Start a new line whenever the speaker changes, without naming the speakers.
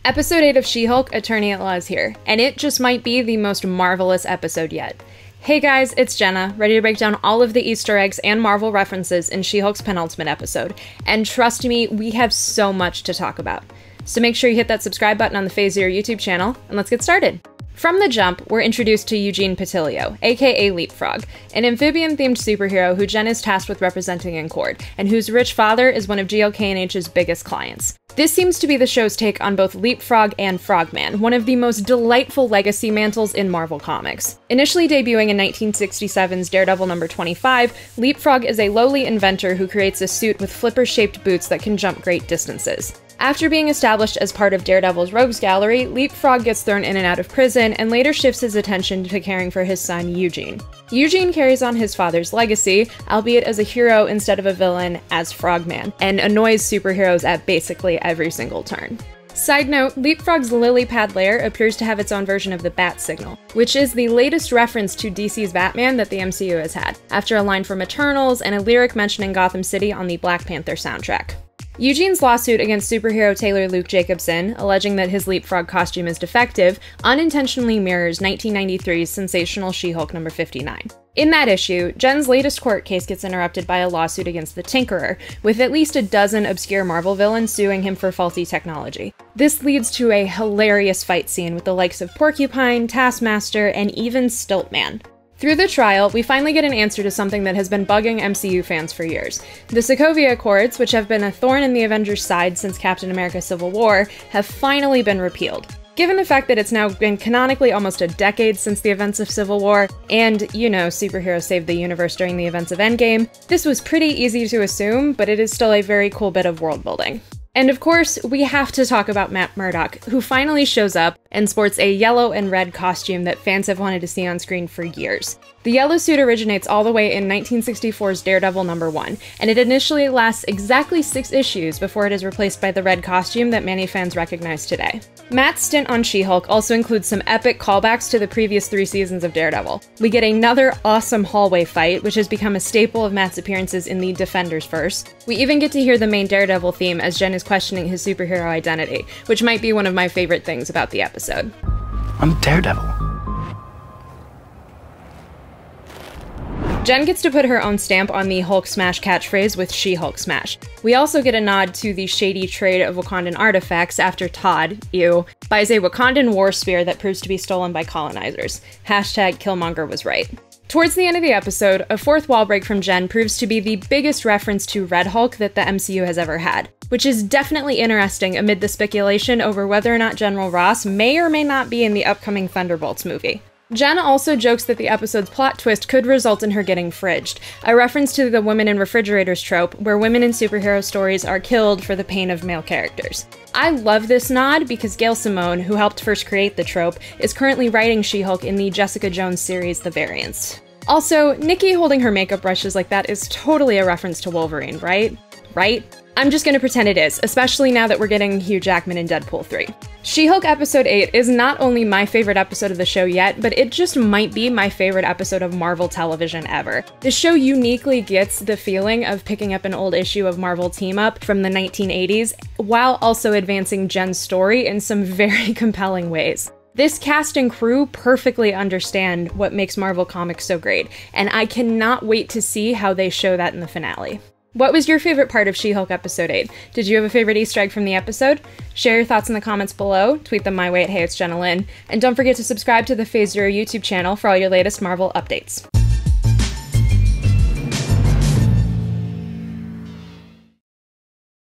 Episode 8 of She-Hulk, Attorney at Law is here, and it just might be the most marvelous episode yet. Hey guys, it's Jenna, ready to break down all of the Easter eggs and Marvel references in She-Hulk's penultimate episode, and trust me, we have so much to talk about. So make sure you hit that subscribe button on the Phase Zero YouTube channel, and let's get started. From the jump, we're introduced to Eugene Patilio, aka Leapfrog, an amphibian-themed superhero who Jen is tasked with representing in court, and whose rich father is one of GLK&H's biggest clients. This seems to be the show's take on both Leapfrog and Frogman, one of the most delightful legacy mantles in Marvel Comics. Initially debuting in 1967's Daredevil number 25, Leapfrog is a lowly inventor who creates a suit with flipper-shaped boots that can jump great distances. After being established as part of Daredevil's Rogues Gallery, Leapfrog gets thrown in and out of prison and later shifts his attention to caring for his son, Eugene. Eugene carries on his father's legacy, albeit as a hero instead of a villain, as Frogman, and annoys superheroes at basically every single turn. Side note, Leapfrog's lily pad lair appears to have its own version of the bat signal, which is the latest reference to DC's Batman that the MCU has had, after a line from Eternals and a lyric mentioning Gotham City on the Black Panther soundtrack. Eugene's lawsuit against superhero tailor Luke Jacobson, alleging that his Leapfrog costume is defective, unintentionally mirrors 1993's sensational She-Hulk number 59. In that issue, Jen's latest court case gets interrupted by a lawsuit against the Tinkerer, with at least a dozen obscure Marvel villains suing him for faulty technology. This leads to a hilarious fight scene with the likes of Porcupine, Taskmaster, and even Stiltman. Through the trial, we finally get an answer to something that has been bugging MCU fans for years. The Sokovia Accords, which have been a thorn in the Avengers' side since Captain America: Civil War, have finally been repealed. Given the fact that it's now been canonically almost a decade since the events of Civil War, and, you know, superheroes saved the universe during the events of Endgame, this was pretty easy to assume, but it is still a very cool bit of world building. And of course, we have to talk about Matt Murdock, who finally shows up and sports a yellow and red costume that fans have wanted to see on screen for years. The yellow suit originates all the way in 1964's Daredevil number 1, and it initially lasts exactly 6 issues before it is replaced by the red costume that many fans recognize today. Matt's stint on She-Hulk also includes some epic callbacks to the previous 3 seasons of Daredevil. We get another awesome hallway fight, which has become a staple of Matt's appearances in the Defenders verse. We even get to hear the main Daredevil theme as Jen is questioning his superhero identity, which might be one of my favorite things about the episode.
I'm Daredevil.
Jen gets to put her own stamp on the Hulk Smash catchphrase with She-Hulk Smash. We also get a nod to the shady trade of Wakandan artifacts after Todd, buys a Wakandan war spear that proves to be stolen by colonizers. Hashtag Killmonger was right. Towards the end of the episode, a fourth wall break from Jen proves to be the biggest reference to Red Hulk that the MCU has ever had, which is definitely interesting amid the speculation over whether or not General Ross may or may not be in the upcoming Thunderbolts movie. Jen also jokes that the episode's plot twist could result in her getting fridged, a reference to the women in refrigerators trope, where women in superhero stories are killed for the pain of male characters. I love this nod because Gail Simone, who helped first create the trope, is currently writing She-Hulk in the Jessica Jones series The Variants. Also, Nikki holding her makeup brushes like that is totally a reference to Wolverine, right? Right? I'm just gonna pretend it is, especially now that we're getting Hugh Jackman in Deadpool 3. She-Hulk episode 8 is not only my favorite episode of the show yet, but it just might be my favorite episode of Marvel television ever. The show uniquely gets the feeling of picking up an old issue of Marvel Team Up from the 1980s, while also advancing Jen's story in some very compelling ways. This cast and crew perfectly understand what makes Marvel Comics so great, and I cannot wait to see how they show that in the finale. What was your favorite part of She-Hulk episode 8? Did you have a favorite Easter egg from the episode? Share your thoughts in the comments below, tweet them my way at Hey It's Jenna Lynn, and don't forget to subscribe to the Phase Zero YouTube channel for all your latest Marvel updates.